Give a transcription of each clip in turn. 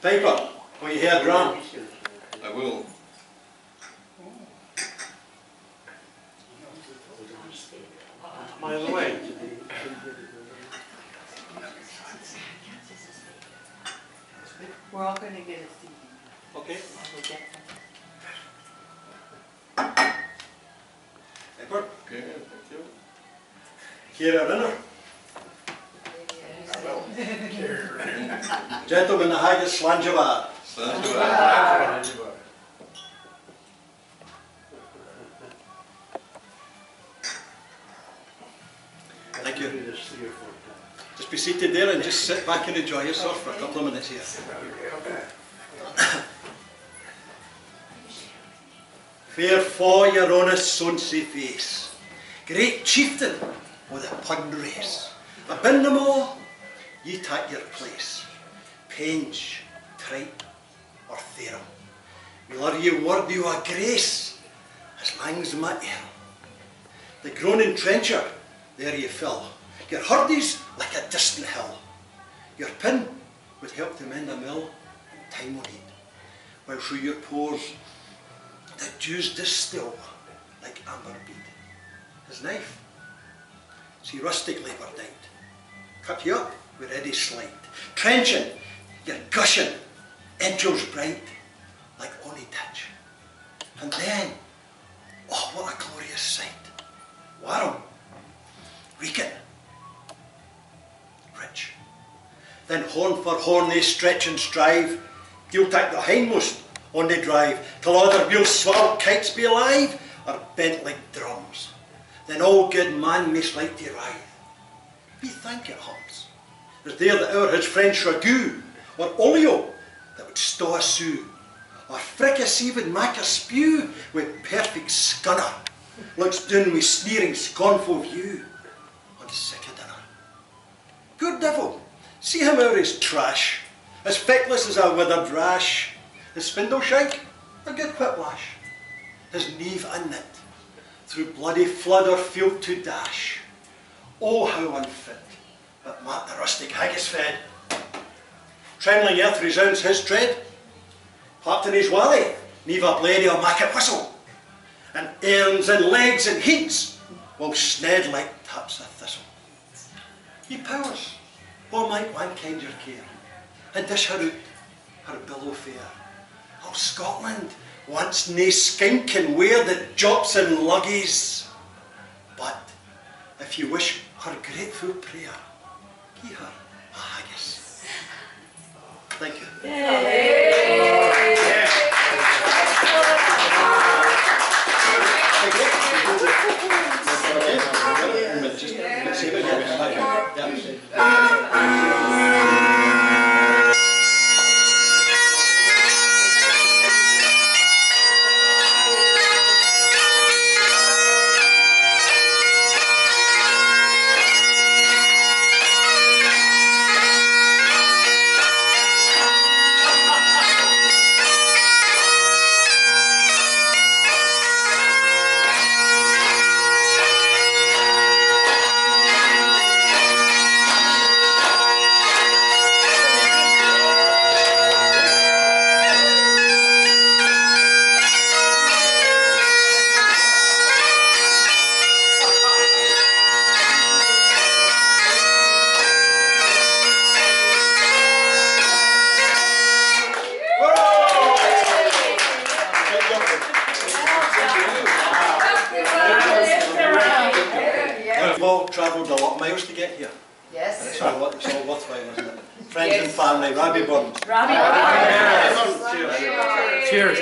Piper, will you hear drum? I will. Am I on the way? We're all going to get a CD. Okay. We'll get them. Piper, Okay, thank you. here a runner. Gentlemen, the haggis Slanjavar. Thank you. Just be seated there and just sit back and enjoy yourself for a couple of minutes here. Fair for your honest sonsy face, great chieftain with a pun race. Abin them all, ye take your place. Penge, tripe, or theorem. We'll are ye worthy o' grace, as lang's my air. The groaning trencher, there ye fill. Your hurdies like a distant hill. Your pin would help to mend a mill in time o' need. While through your pores, the dews distill like amber bead. His knife, see rustic labour dight. Cut you up with ready slight. Trenching, you're gushing, edges bright, like ony touch. And then, oh what a glorious sight. Warm, reeking, rich. Then horn for horn they stretch and strive. You'll take the hindmost on the drive, till other wheels swell kites be alive, or bent like drums. Then all good man may slightly writhe. We think it hums. There's there that our his French ragout, or olio that would stow a sou, or fricassee would make a spew with perfect scunner, looks down with sneering scornful view on sick of dinner. Good devil, see him out his trash, as feckless as a withered rash. His spindle shank, a good whiplash. His knee unknit, through bloody flood or field to dash. Oh, how unfit, but Matt the rustic haggis fed. Trembling earth resounds his tread. Clapped in his wally, neave a blade or make it whistle. And arms and legs and heats will sned like taps of thistle. Ye powers, oh might one kind your care, and dish her out her billow fair. Oh Scotland, once nae skink can wear the jops and luggies. But if you wish her grateful prayer, gie her a haggis. Thank you. We've all travelled a lot of miles to get here. Yes. It's all worthwhile, isn't it? Friends and family, Rabbi Burns. Cheers.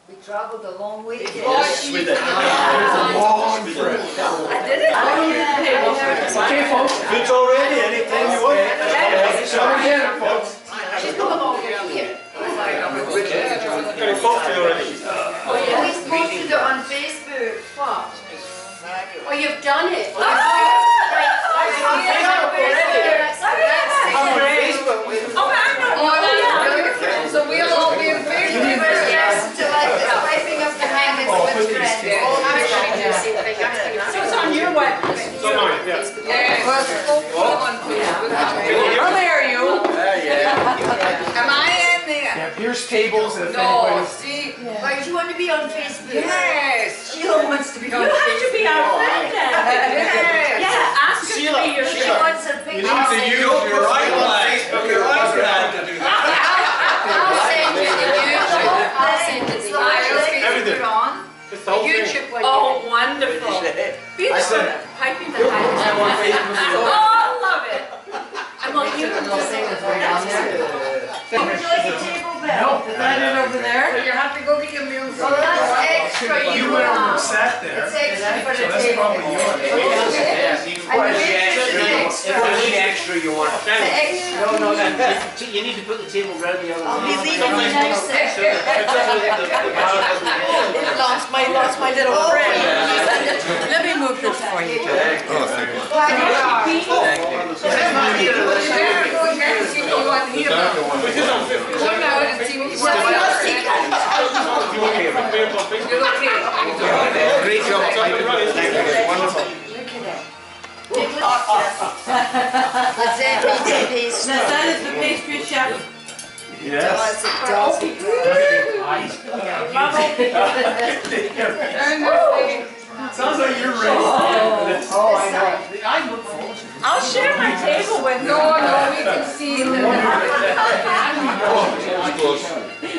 We travelled a long way to get Yes, we did. Long We did. trip. I did it. Okay, folks. Food's all ready, anytime you want. She's coming over here. Getting coffee already. Oh, yeah. We posted it on Facebook. What? Oh, you've done it. So we'll all be very yes to like the piping of the haggis with bread. So it's on your web. It's on mine, yeah. Yeah. Earlier you here's tables and if No, anybody... see, Why do you want to be on Facebook? yes. Sheila wants to be on You Facebook. have to be our friend then. Yes. Yeah, ask her to be your She friend. wants her You picture. need to use your right leg. Your iPad to do that. I'll send you the YouTube. I'll send you the Everything. It's the whole thing. YouTube one. Oh, wonderful. Be the said- one piping the highest. Oh, love it. And well, you can just say Would you like a table bed? No. Is that it over there? You have to go get your meals. Oh, that's extra. You went over and sat there. It's extra for So the that's table. probably yours. And where's the extra? extra you want. The extra. No, you need to put the table round the other I'll be way. leaving you nice there. Lost my little friend. Let me move this for you. Oh, thank you. You better go and get and see what you want here. Go now and see what you want. You're okay. Great job. Thank you. Wonderful. Is that the pastry? Now that is the pastry chef. Yes. Does it? Sounds like you're ready. Oh, I know. I look forward to it. I'll share my table with you. No, we can see the.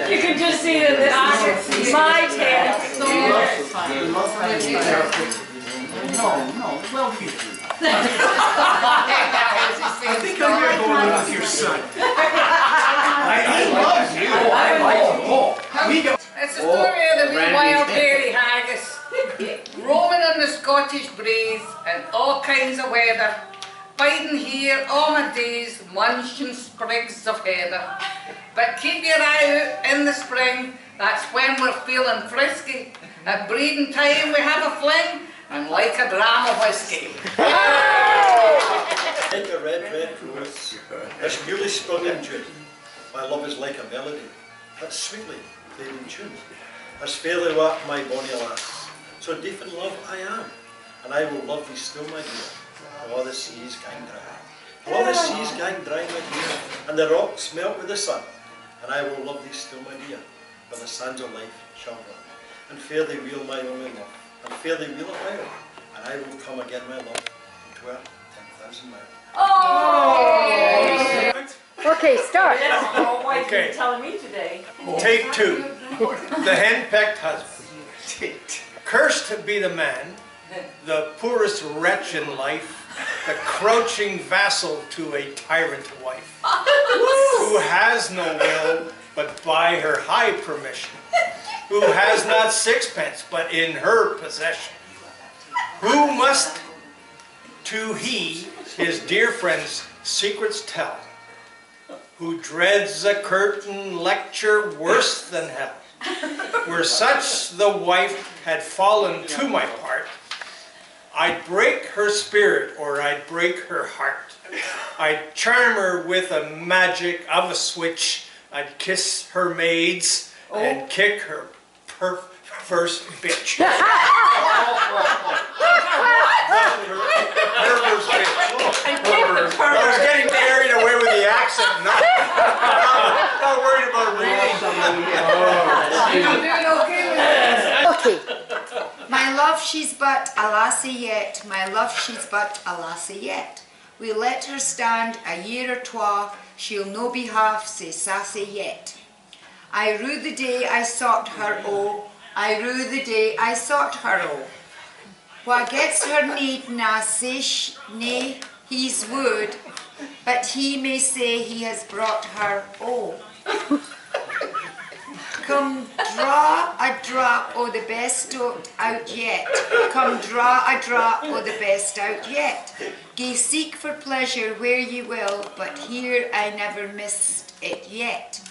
You can just see that this is my table. No, well, here. I think I'm going to go in with your son. I love you. I like you all. We go. It's the story of the wee wild hairy haggis. Roaming on the Scottish breeze and all kinds of weather. Biding here all my days, munching sprigs of heather. But keep your eye out in the spring, that's when we're feeling frisky. At breeding time we have a fling, and like a dram of whiskey. Like a red rose, as newly sprung in June. My love is like a melody, that sweetly played in tune. As fairly walk my bonny lass, so deep in love I am, and I will love thee still, my dear, till all the seas gang dry. Till all the seas gang dry, my dear, and the rocks melt with the sun, and I will love thee still, my dear, when the sands of life shall run. And fare thee weel, my only love, and fare thee weel a while, and I will come again, my love, to 10,000 miles. Oh! Okay, start. Oh, why Okay. are you telling me today? Take two. The hen-pecked husband. Cursed be the man, the poorest wretch in life, the crouching vassal to a tyrant wife, who has no will but by her high permission, who has not sixpence but in her possession, who must to he his dear friend's secrets tell, who dreads a curtain lecture worse than hell. Were such the wife had fallen to my part, I'd break her spirit or I'd break her heart. I'd charm her with a magic of a switch, I'd kiss her maids and kick her perverse bitch. Perverse bitch. I was getting carried away with the accent, not worried about reading. You're doing okay with that? Okay. My love, she's but a lassie yet. My love, she's but a lassie yet. We let her stand a year or twa, she'll no be half sae sassy yet. I rue the day I sought her, oh, I rue the day I sought her, oh. What gets her need na say nay, he's wooed, but he may say he has brought her, oh. Come draw a drop o' the best out yet. Come draw a drop o' the best out yet. Gae seek for pleasure where ye will, but here I never missed it yet.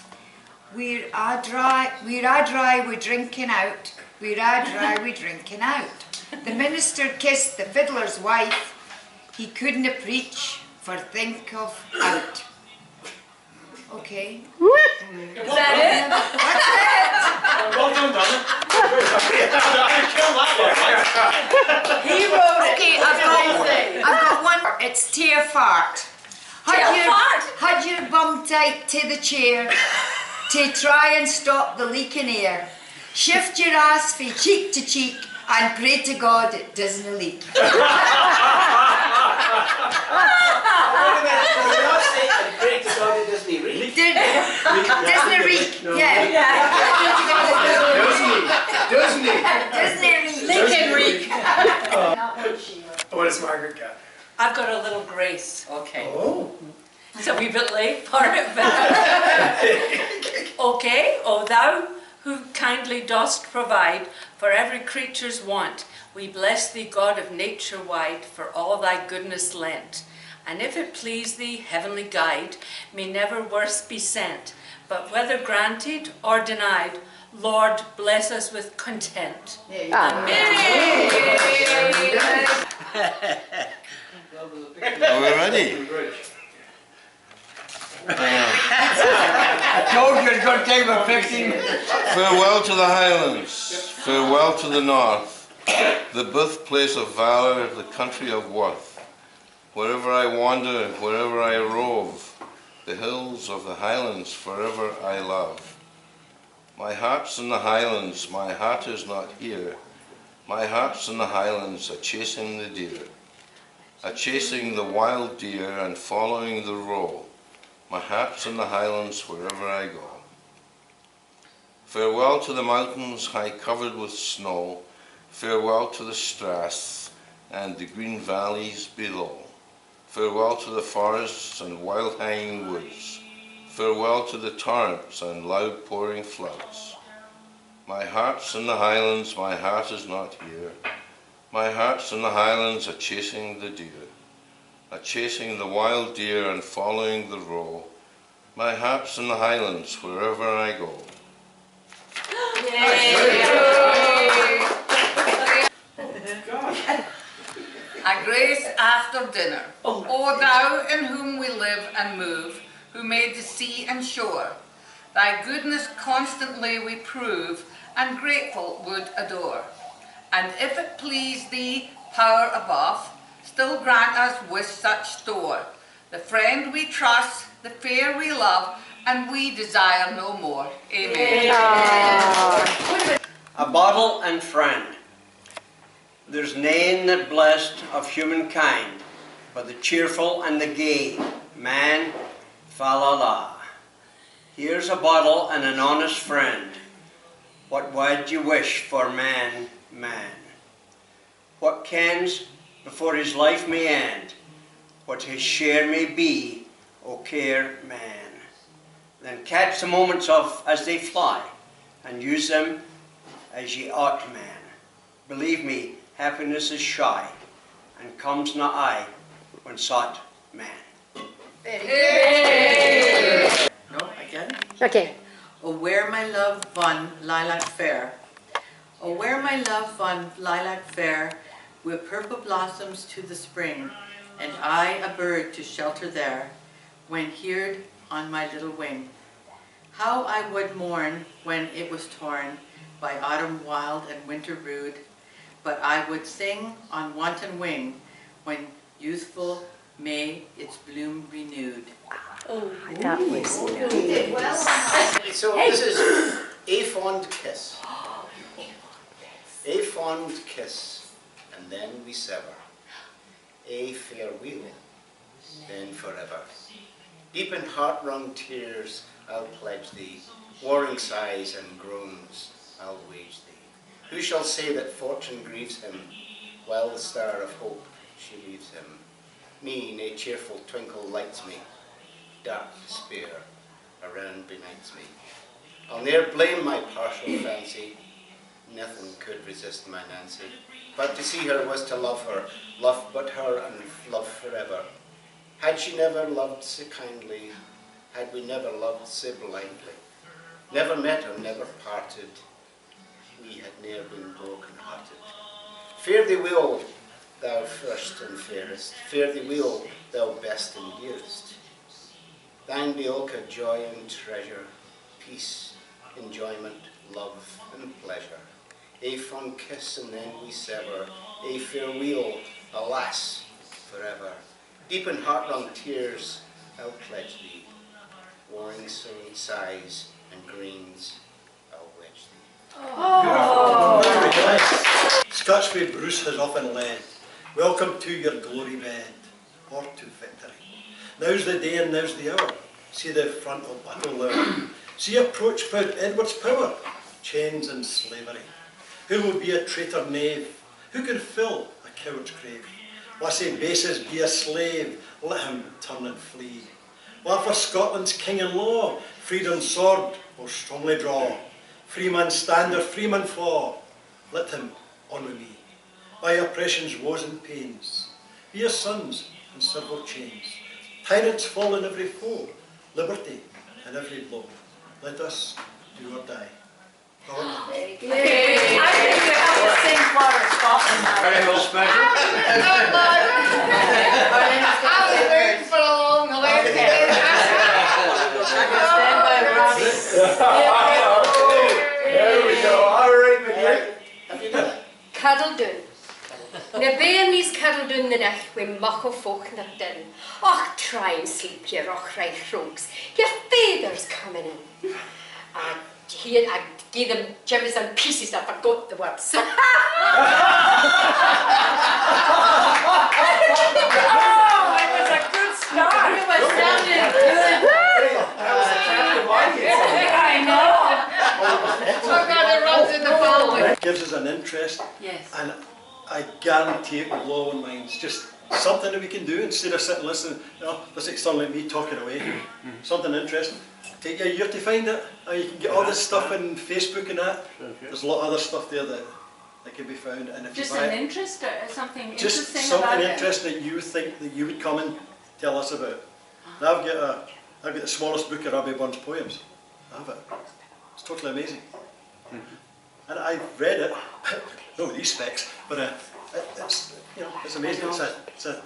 We're a dry wi' drinking out. We're a dry wi' drinking out. The minister kissed the fiddler's wife. He couldna preach for think of out. Okay. Is that it? Well done, Donna. He wrote it. Okay, I've got one. It's tear fart. Tear fart? Had your bum tight to the chair. to try and stop the leak in air. Shift your ass from cheek to cheek and pray to God it doesn't leak. Wait a minute, did you not say and pray to God it doesn't reek? Doesn't reek, yeah. Doesn't he? Doesn't it reek? Leak and reek. What has Margaret got? I've got a little grace. Okay. Oh. It's a wee bit late for it, but okay. O thou who kindly dost provide for every creature's want, we bless thee, God of nature wide, for all thy goodness lent. And if it please thee, heavenly guide, may never worse be sent, but whether granted or denied, Lord, bless us with content. Amen. Are we ready? I told you it's going to take about 15 minutes. Farewell to the Highlands, farewell to the North, the birthplace of valour, the country of worth. Wherever I wander, wherever I rove, the hills of the Highlands forever I love. My heart's in the Highlands, my heart is not here. My heart's in the Highlands, a-chasing the deer, a-chasing the wild deer and following the roe. My heart's in the Highlands wherever I go. Farewell to the mountains high covered with snow, farewell to the straths and the green valleys below. Farewell to the forests and wild hanging woods, farewell to the torrents and loud pouring floods. My heart's in the Highlands, my heart is not here. My heart's in the Highlands, a-chasing the deer, a-chasing the wild deer and following the roe. My heart's in the Highlands wherever I go. A grace after dinner. O thou in whom we live and move, who made the sea and shore, thy goodness constantly we prove, and grateful would adore. And if it please thee, power above, still grant us with such store, the friend we trust, the fair we love, and we desire no more. Amen. A bottle and friend. There's nane that blessed of humankind, but the cheerful and the gay, man, fa la la. Here's a bottle and an honest friend. What would you wish for man, man? What kens before his life may end, what his share may be, O care man. Then catch the moments of as they fly, and use them as ye ought, man. Believe me, happiness is shy, and comes not I when sought, man. No, again. Okay. O where my love von lilac fair, O where my love von lilac fair, with purple blossoms to the spring, and I a bird to shelter there, when heard on my little wing. How I would mourn when it was torn by autumn wild and winter rude, but I would sing on wanton wing when youthful May its bloom renewed. Oh, that was So this is a fond kiss. A fond kiss, and then we sever. A farewell, then forever. Deep in heart-wrung tears I'll pledge thee, warring sighs and groans I'll wage thee. Who shall say that fortune grieves him, while the star of hope she leaves him? Me, nae cheerful twinkle lights me, dark despair around benights me. I'll ne'er blame my partial fancy, nothing could resist my Nancy. But to see her was to love her, love but her and love forever. Had she never loved so kindly, had we never loved so blindly, never met or never parted, we had ne'er been broken-hearted. Fare thee well, thou first and fairest, fare thee well, thou best and dearest. Thine be ilka joy and treasure, peace, enjoyment, love and pleasure. A fond kiss and then we sever, a farewell, alas, forever. Deep in heart-wrung tears I'll pledge thee, warring sighs and greens I'll wedge thee. Very nice. Scotch way Bruce has often led. Welcome to your glory bed, or to victory. Now's the day and now's the hour. See the front of battle lower. See approach proud Edward's power. Chains and slavery. Who will be a traitor knave? Who can fill a coward's grave? Lassie bases be a slave. Let him turn and flee. While for Scotland's king and law, freedom's sword will strongly draw. Freeman stand or freeman fall. Let him honour me. By oppression's woes and pains, be your sons in several chains. Tyrants fall in every foe, liberty in every blow. Let us do or die. Very good. I think we have to sing for Scotland now. Very well special. I was waiting for a long leg. Stand by Robbie. There we go. All right, McKay. Have you done it? Cuddle-doon. Na bairnies cuddle-doon the night when muckle folk na din. Och, try and sleep, you rock-right rogues. Your feathers coming in. I gave them jimmies and pieces. I forgot the words. Oh, it was a good start. It was sounding good. I know. So glad it runs in the family. It gives us an interest, Yes. and I guarantee it will blow our minds. Just something that we can do instead of sitting listening. You know, listen to someone like me talking away. Something interesting. Take you a year to find it. You can get all this stuff in Facebook and that. There's a lot of other stuff there that can be found. And if Just you buy an it, interest, something just interesting something about it. interesting that you think that you would come and tell us about. Now I've got the smallest book of Robbie Burns poems. I have it. It's totally amazing. And I've read it, not with these specs, but it's amazing. It's a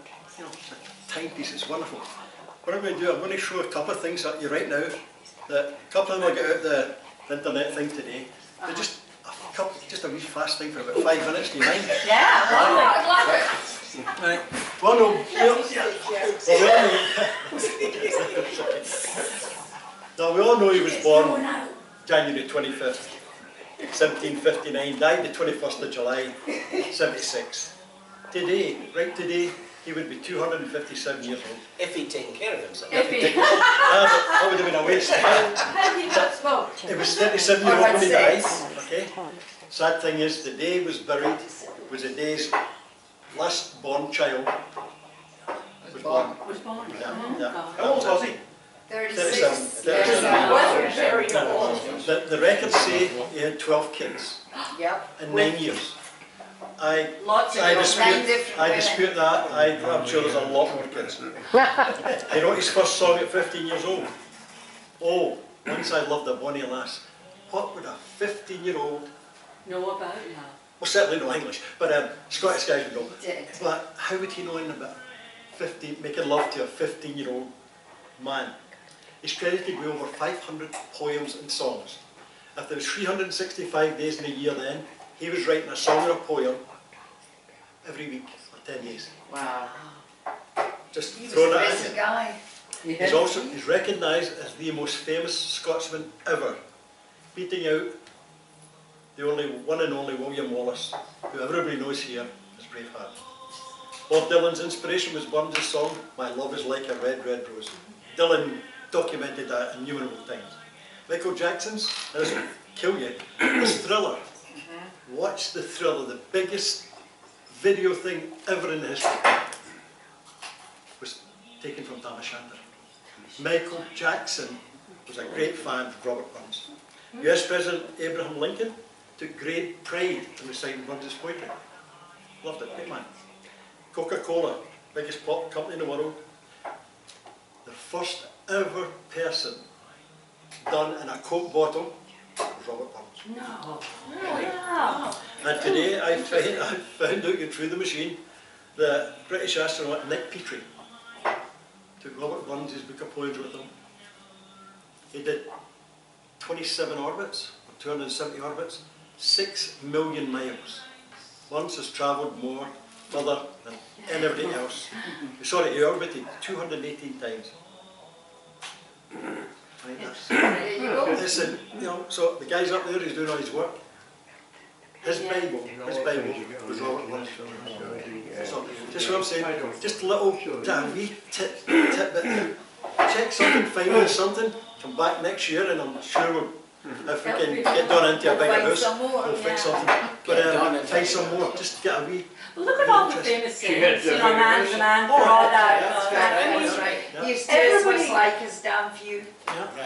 timepiece. It's wonderful. What I'm going to do, I'm going to show a couple of things at you right now. A couple of them will get out the internet thing today. They're just a wee fast thing for about 5 minutes. Do you mind? Yeah, lovely. I love it. Right. Well, no. We all know he was born January 25th, 1759, died the 21st of July, 76. Today, right today, he would be 257 years old. If he'd taken care of himself. That would have been a waste. Have you not smoked? He was 37 years old when he died. Okay. Sad thing is, the day he was buried was the day's last born child was born. Was born. Yeah. How old was he? 36. 37. The records say he had 12 kids Yep. in 9 years. Lots of I Nine different dispute that. I'm sure there's a lot more kids. He wrote his first song at 15 years old. Oh, once I loved a bonny lass. What would a 15-year-old, know about now. well certainly no English, but Scottish guys would know. Did. But how would he know anything about making love to a 15-year-old man? He's credited with over 500 poems and songs. If there was 365 days in a year then, he was writing a song or a poem every week for 10 days. Wow. Just He was throwing a that busy in. guy. He's recognised as the most famous Scotsman ever, beating out the one and only William Wallace, who everybody knows here as Braveheart. Bob Dylan's inspiration was Burns' song, My Love Is Like a Red, Red Rose. Dylan documented that innumerable times. Michael Jackson's, now this will kill you, was Thriller. Watch the Thriller, the biggest video thing ever in history, was taken from Tam O'Shanter. Michael Jackson was a great fan of Robert Burns. US President Abraham Lincoln took great pride in reciting Burns' poetry. Loved it, great man. Coca-Cola, biggest pop company in the world. The first ever person done in a Coke bottle was Robert Burns. No. Really? Wow. And today I found out through the machine the British astronaut Nick Petrie took Robert Burns' book of poems with him. He did 27 orbits, 270 orbits, 6 million miles. Burns has travelled more further than anybody else. Sorry, he orbited 218 times. Right, There you go. listen, you know, so the guy's up there, he's doing all his work. His Bible was Robert Lunch. So, just what I'm saying, just a little, wee tidbit there. Check something, find something, come back next year, and I'm sure we'll, if we can get done into a bigger house, we'll fix something. But find some more, just get a wee. Well, look at all the famous sayings, you know, man's a man for all that. That's right. His dress was like his damn view.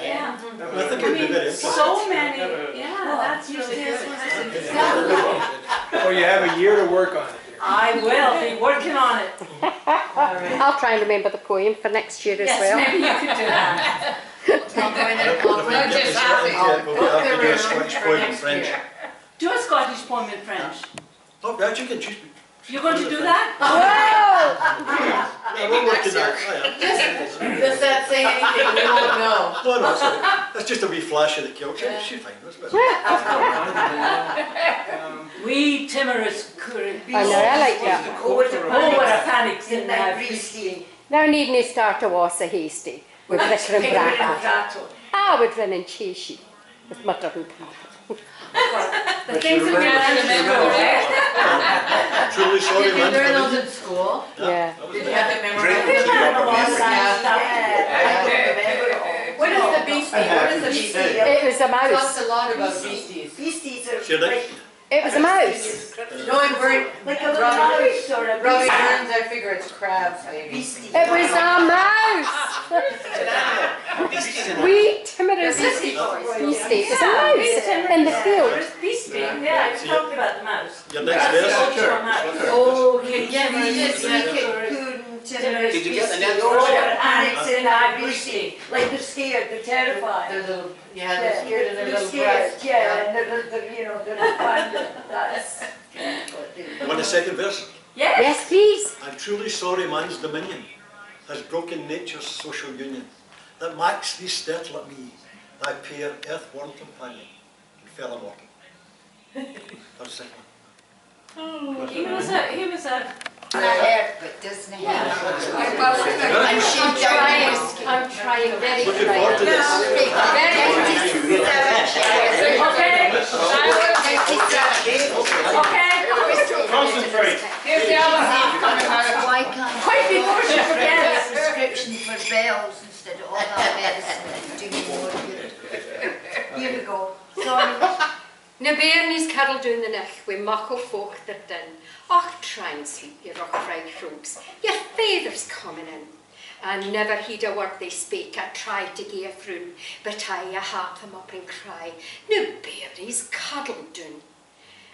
Yeah. I think it would be very interesting. So many, yeah, that's really good. Oh, you have a year to work on it. I will be working on it. All right. I'll try and remember the poem for next year as Yes, well. maybe you could do that. We'll have to do a Scottish poem in French. Do a Scottish poem in French. Oh, yeah, you can choose. You're going to do that? Yeah, we'll work it out. Does that say anything? We won't know. No, sorry. That's just a wee flash of the kilt. She's fine. We timorous courage. I know, I like that. Oh, what a panic's in that beastie. Now needn't start a was a hasty with liquor and brattle. I would run and chase you with mutter and cattle. The things that we learn in school, right? Truly sorry, Did you man. learn those in school? Yeah. Did you have to memorize? We learn a lot of science stuff. What is the beastie? What is the beastie? It was a Talks mouse. a lot about beasties. Beasties are Should I? like It was a mouse. No, in Bern, a little mouse or a Robbie beastie. Burns, I figure it's crabs, maybe. Beastie. It was a mouse. We timorous beastie. It was a mouse in the field. Beastie, yeah, I was talking about the mouse. Your next verse? Oh, can Yeah, you we just just make it good and timorous. Did you get the next Oh, verse? and it's in that beastie. Like they're scared, they're terrified. They're little, yeah, they're scared of their They're little scared, bride. yeah, and they're, you know, they're abandoned. That's what they do. Want a second verse? Yes. Yes, please. I'm truly sorry man's dominion has broken nature's social union, that makes thee startle at me, thy pair earth-worn companion, and fellow walking. That's the second one. He was a. But doesn't he? Good. And she's trying. I'm trying very Looking forward to this. Concentrate. Here's the other half coming out. Why can't Quite before she get forgets. a prescription for bells instead of all that medicine that do me more good? Here we go. Sorry. Na bearnies cuddle down the neck wi' muckle folk that din. Och, try and sleep, you rock-right rogues. Your father's coming in. And never heed a word they speak. I tried to gie a through, but I harp them up and cry. Na bearnies cuddle down.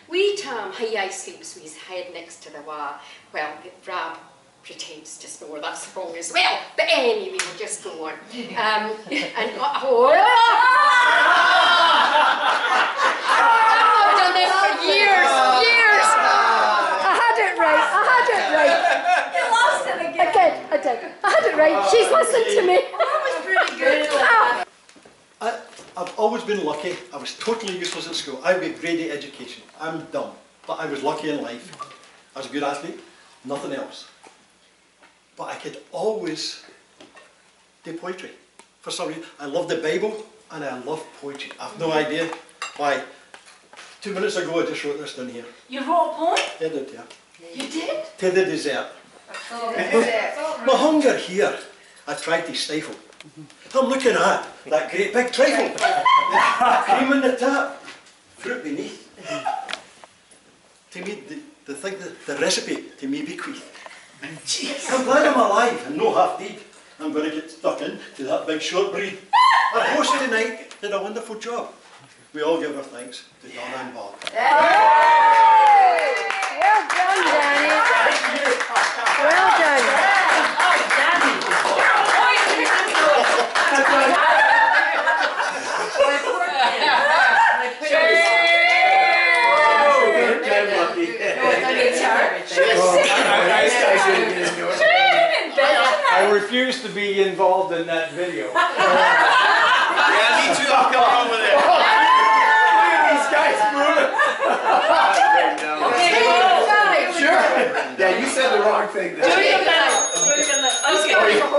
Wee Tom, he sleeps with his head next to the wall. Well, Rob pretends to snore, that's wrong as well. But anyway, we'll just go on. I've done this for years. I had it right. You lost it again. I did. I had it right. She's listened to me. That was pretty good. I've always been lucky. I was totally useless at school. I got grade 8 education. I'm dumb. But I was lucky in life. I was a good athlete, nothing else. But I could always do poetry. For some reason, I love the Bible and I love poetry. I've no idea why. 2 minutes ago I just wrote this down here. You wrote a poem? I did, yeah. You did? To the dessert. My hunger here, I tried to stifle. I'm looking at that great big trifle. Cream in the top, fruit beneath. To me, the recipe to me bequeath. I'm glad I'm alive and no half deed. I'm going to get stuck into that big short breed. Our host tonight did a wonderful job. We all give our thanks to Donna and Bob. Well done, Danny. Well done. I refuse to be involved in that video. Yeah, me too, I'll come over there. Look at these guys moving. Sure. Yeah, you said the wrong thing there.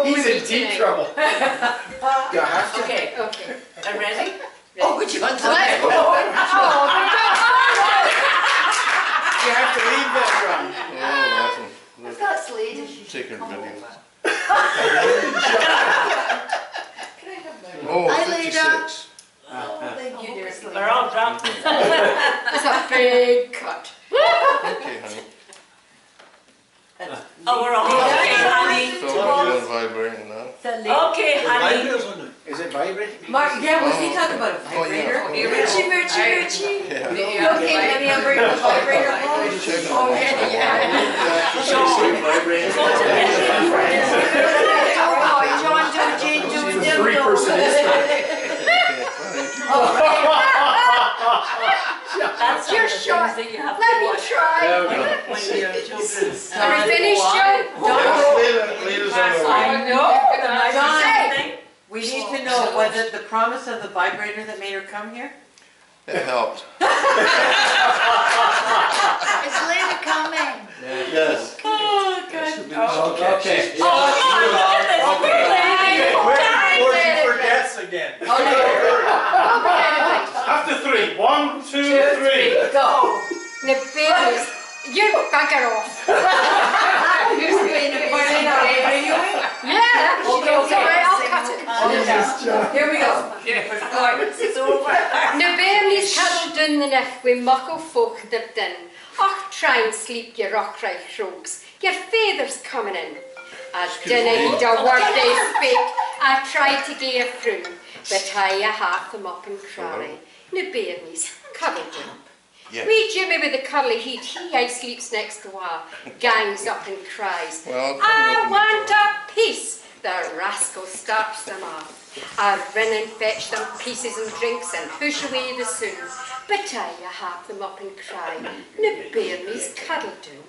He's in deep trouble. Okay. I'm ready? Oh, Hi, Leda. 56. Oh, thank you, dear Selena. We're all drunk. It's a big cut. Okay, honey. Oh, we're all okay, honey. So you're on vibrating now. Okay, honey. Is it vibrating? Mark, yeah, was he talking about a Oh, yeah. vibrator? Richie. Yeah. You okay, honey? I'm bringing the vibrator home. Check Oh, it out. yeah. John, don't change those 3% That's Your the shot. things that you have Let to me watch try. when you're children. Are we finished, John? Leaders on the I know. Hey. We need to know, was it the promise of the vibrator that made her come here? It helped. Is Leda coming? Yes. Oh, good. Okay. Fortune for guests again. After 3. 1, 2, 3. Go. Now, babies, you bugger off. Marlena, are you in? Yeah. Okay, right, I'll cut it. Here we go. It's over. Now, bairnies cuddled down the neck with muckle folk that din. Och, try and sleep, you rock-right rogues. Your father's coming in. I dinna heed a word they speak. I tried to gae through, but I half them up and cry. Now, bairnies, cuddle down. Yeah. Wee Jimmy with the curly heat, he I sleeps next to her, gangs up and cries, Well, I want a piece. The rascal starts them off. I run and fetch them pieces and drinks and push away the soon. But I have them up and cry, now bairnies cuddle down.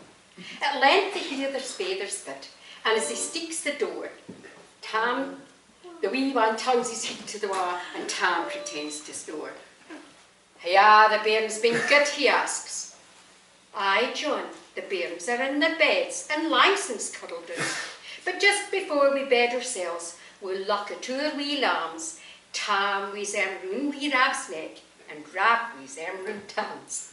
At length they hear their father's bit, and as he steeks the door, Tam, the wee one tongues his head to the wall, and Tam pretends to snore. Yeah, the bairns been good, he asks. Aye, John, the bairns are in the beds and license cuddled down. But just before we bed ourselves, we'll lock a two or wee lambs, Tam we's round wee Rab's neck, and Rab we's round Tam's.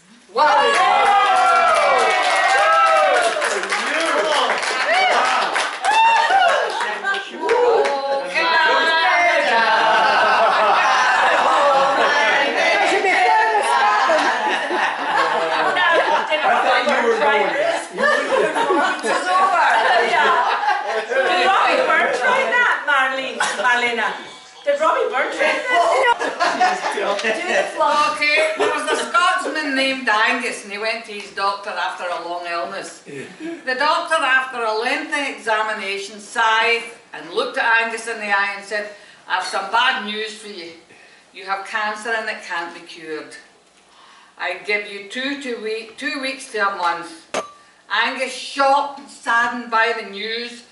Did Robbie Byrne try that? Okay, there was a Scotsman named Angus and he went to his doctor after a long illness. The doctor, after a lengthy examination, sighed and looked at Angus in the eye and said, I have some bad news for you. You have cancer and it can't be cured. I give you 2 weeks to a month. Angus, shocked and saddened by the news,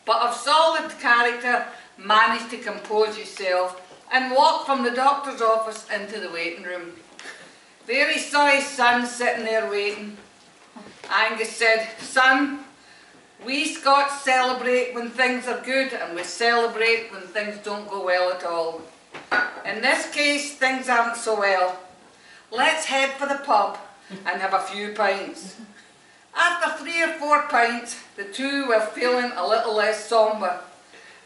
but of solid character, managed to compose himself and walked from the doctor's office into the waiting room. There he saw his son sitting there waiting. Angus said, Son, we Scots celebrate when things are good and we celebrate when things don't go well at all. In this case, things aren't so well. Let's head for the pub and have a few pints. After 3 or 4 pints, the two were feeling a little less sombre.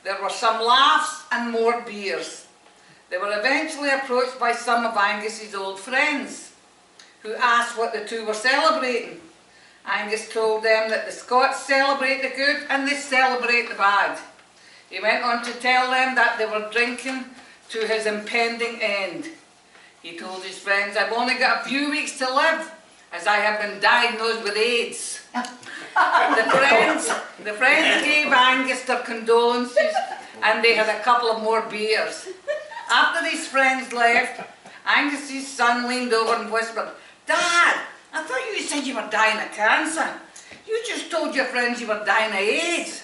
There were some laughs and more beers. They were eventually approached by some of Angus's old friends, who asked what the two were celebrating. Angus told them that the Scots celebrate the good and they celebrate the bad. He went on to tell them that they were drinking to his impending end. He told his friends, I've only got a few weeks to live, as I have been diagnosed with AIDS. The friends gave Angus their condolences and they had a couple of more beers. After his friends left, Angus's son leaned over and whispered, Dad, I thought you said you were dying of cancer. You just told your friends you were dying of AIDS.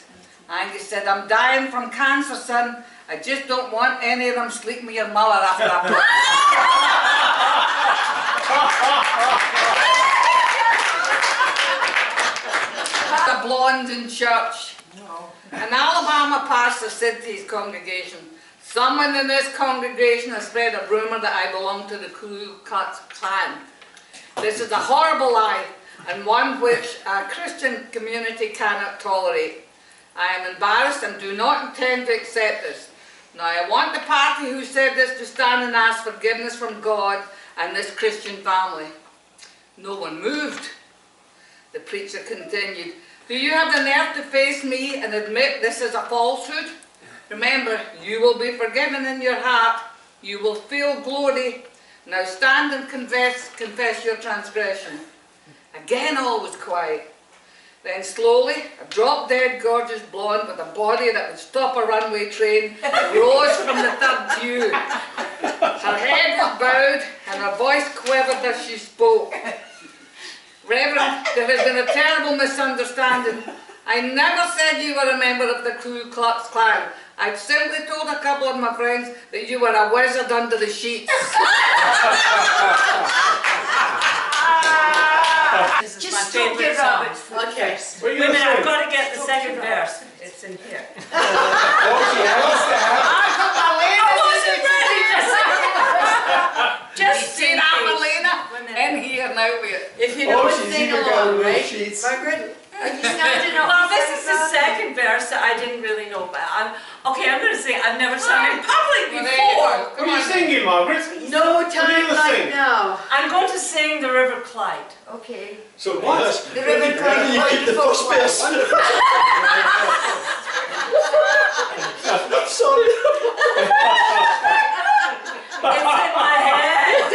Angus said, I'm dying from cancer, son. I just don't want any of them sleeping with your mother after I a blonde in church. An Alabama pastor said to his congregation, someone in this congregation has spread a rumour that I belong to the Ku Klux Klan. This is a horrible lie and one which a Christian community cannot tolerate. I am embarrassed and do not intend to accept this. Now I want the party who said this to stand and ask forgiveness from God and this Christian family. No one moved. The preacher continued, do you have the nerve to face me and admit this is a falsehood? Remember, you will be forgiven in your heart. You will feel glory. Now stand and confess your transgression. Again all was quiet. Then slowly, a drop-dead gorgeous blonde with a body that would stop a runway train rose from the third pew. Her head was bowed and her voice quivered as she spoke. Reverend, there has been a terrible misunderstanding. I never said you were a member of the Ku Klux Klan. I've simply told a couple of my friends that you were a wizard under the sheets. This is Just my stop favourite your song. rubbish. Okay. What are you Wait a minute, gonna I've sing? got to get the second verse. It's in here. Oh, she has to have. I wasn't ready to sing. Just See in that, case. Melina? One minute. In here now, wait. If you know Oh, it, she's sing even got along, little right? sheets. Margaret? Are you standing up? Well, this is the second verse that I didn't really know about. I'm going to sing. I've never sung in public Well, there you before. go. What are you singing, Margaret? No time gonna like sing? now. I'm going to sing the River Clyde. Okay. So What? yes, The River Clyde. you keep the first verse. Sorry. It's in my head.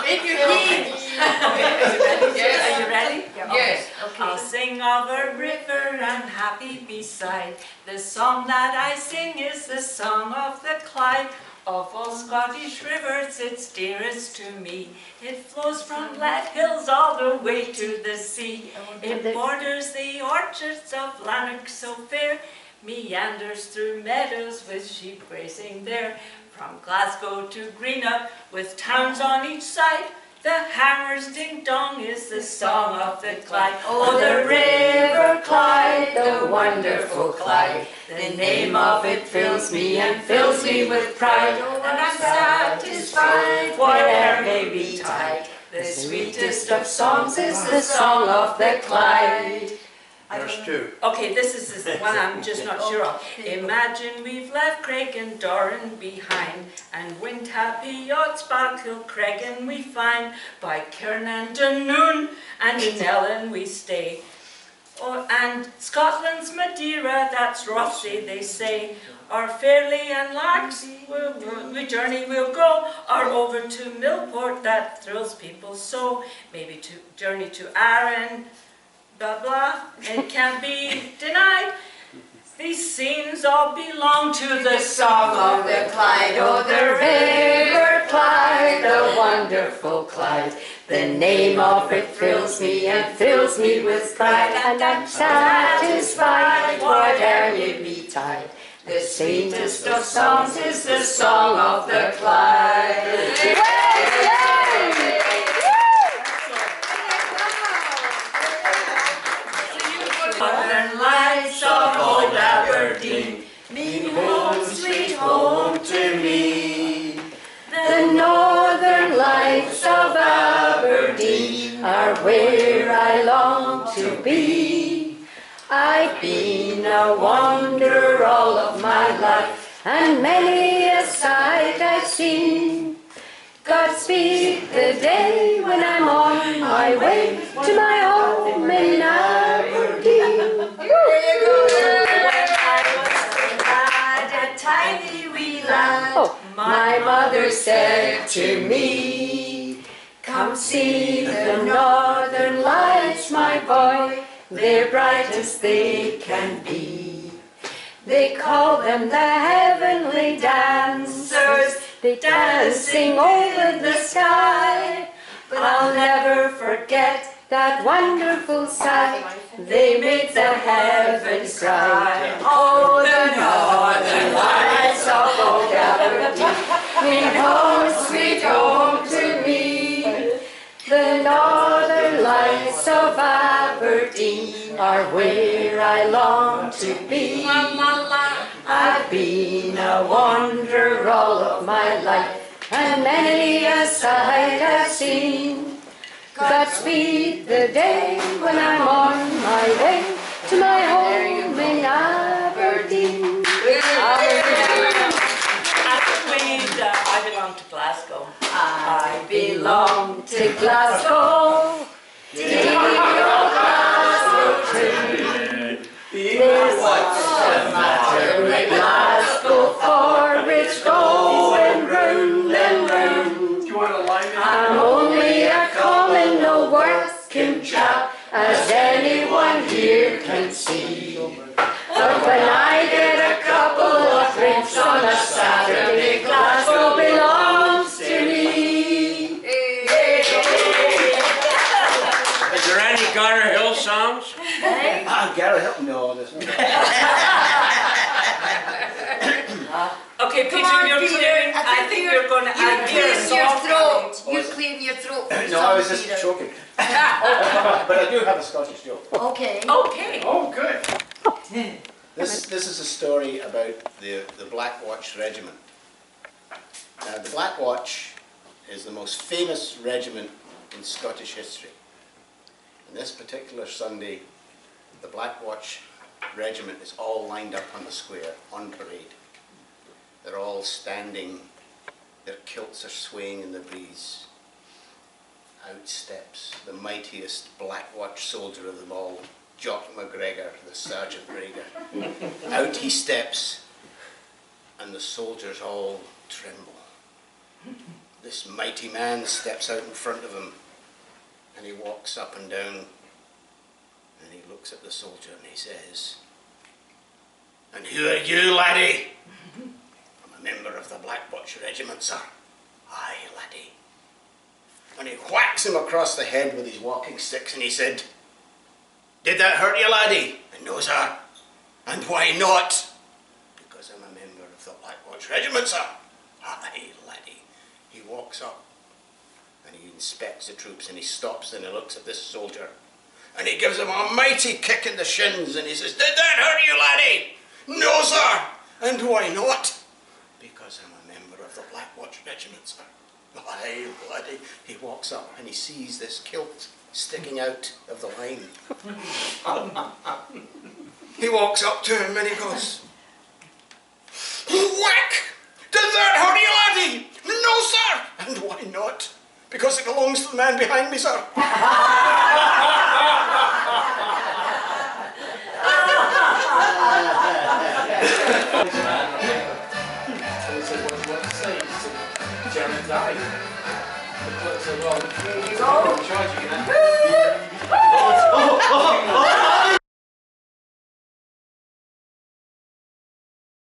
In your heat. Are you ready? Yes. I'll sing of a river I'm happy beside. The song that I sing is the song of the Clyde. Of all Scottish rivers, it's dearest to me. It flows from Let Hills all the way to the sea. It borders the orchards of Lanark so fair, meanders through meadows with sheep grazing there. From Glasgow to Greenock, with towns on each side, the hammer's ding-dong is the song of the Clyde. Oh, the River Clyde, the wonderful Clyde. The name of it fills me and fills me with pride. And I'm satisfied, whate'er may betide. The sweetest of songs is the song of the Clyde. Verse 2. Okay, this is the one I'm just not sure of. Imagine we've left Craig and Doran behind, and wind-happy yachts Balkilcreggan we find. By Cairn and Dunoon, and in Ellen we stay. Oh, and Scotland's Madeira, that's Rothsay they say. Or Fairley and Largs, we journey we'll go. Or over to Millport, that thrills people so. Maybe to journey to Arran, blah blah, it can't be denied. These scenes all belong to the song of the Clyde. Oh, the River Clyde, the wonderful Clyde. The name of it thrills me and fills me with pride. And I'm satisfied, whate'er may betide. The sweetest of songs is the song of the Clyde. Northern lights of old Aberdeen mean home, sweet home to me. The northern lights of Aberdeen are where I long to be. I've been a wanderer all of my life, and many a sight I've seen. Godspeed the day when I'm on my way to my home in Aberdeen. When I was a tiny wee lad, my mother said to me, come see the northern lights, my boy, they're bright as they can be. They call them the heavenly dancers, they dancing over the sky. But I'll never forget that wonderful sight, they made the heavens cry. Oh, the northern lights of old Aberdeen, sweet home to me. The northern lights of Aberdeen are where I long to be. I've been a wanderer all of my life, and many a sight I've seen. Godspeed the day when I'm on my way to my home in Aberdeen. belong to Glasgow. I belong to Glasgow. Dear old Glasgow tree. There's what's the matter with Glasgow, for it's going round and round. Do you want to line it? I'm only a common, no working chap, as anyone here can see. But when I get a couple of drinks on a Saturday, Glasgow belongs to me. Is there any Garter Hill songs? Garrett Hill? No, there's not. Okay, Peter, Come on, you're Peter. clearing. I think you're going to You're add clearing your song. throat. You're clearing your throat. for No, I some, was just Peter. choking. But I do have a Scottish joke. Okay. Okay. Oh, good. This is a story about the Black Watch Regiment. Now, the Black Watch is the most famous regiment in Scottish history. And this particular Sunday, the Black Watch Regiment is all lined up on the square, on parade. They're all standing, their kilts are swaying in the breeze. Out steps the mightiest Black Watch soldier of them all, Jock McGregor, the Sergeant Rager. Out he steps, and the soldiers all tremble. This mighty man steps out in front of them, and he walks up and down, and he looks at the soldier and he says, "And who are you, laddie?" "I'm a member of the Black Watch Regiment, sir." "Aye, laddie." And he whacks him across the head with his walking sticks and he said, "Did that hurt you, laddie?" "No, sir." "And why not?" "Because I'm a member of the Black Watch Regiment, sir." "Aye, laddie." He walks up and he inspects the troops and he stops and he looks at this soldier and he gives him a mighty kick in the shins and he says, "Did that hurt you, laddie?" "No, sir." "And why not?" "Because I'm a member of the Black Watch Regiment, sir." "Aye, laddie." He walks up and he sees this kilt sticking out of the line. He walks up to him and he goes, "Whack! Did that hurt you, laddie?" "No, sir." "And why not?" "Because it belongs to the man behind me, sir." Janet died. The clerk said, "Well, there you go. Charge you,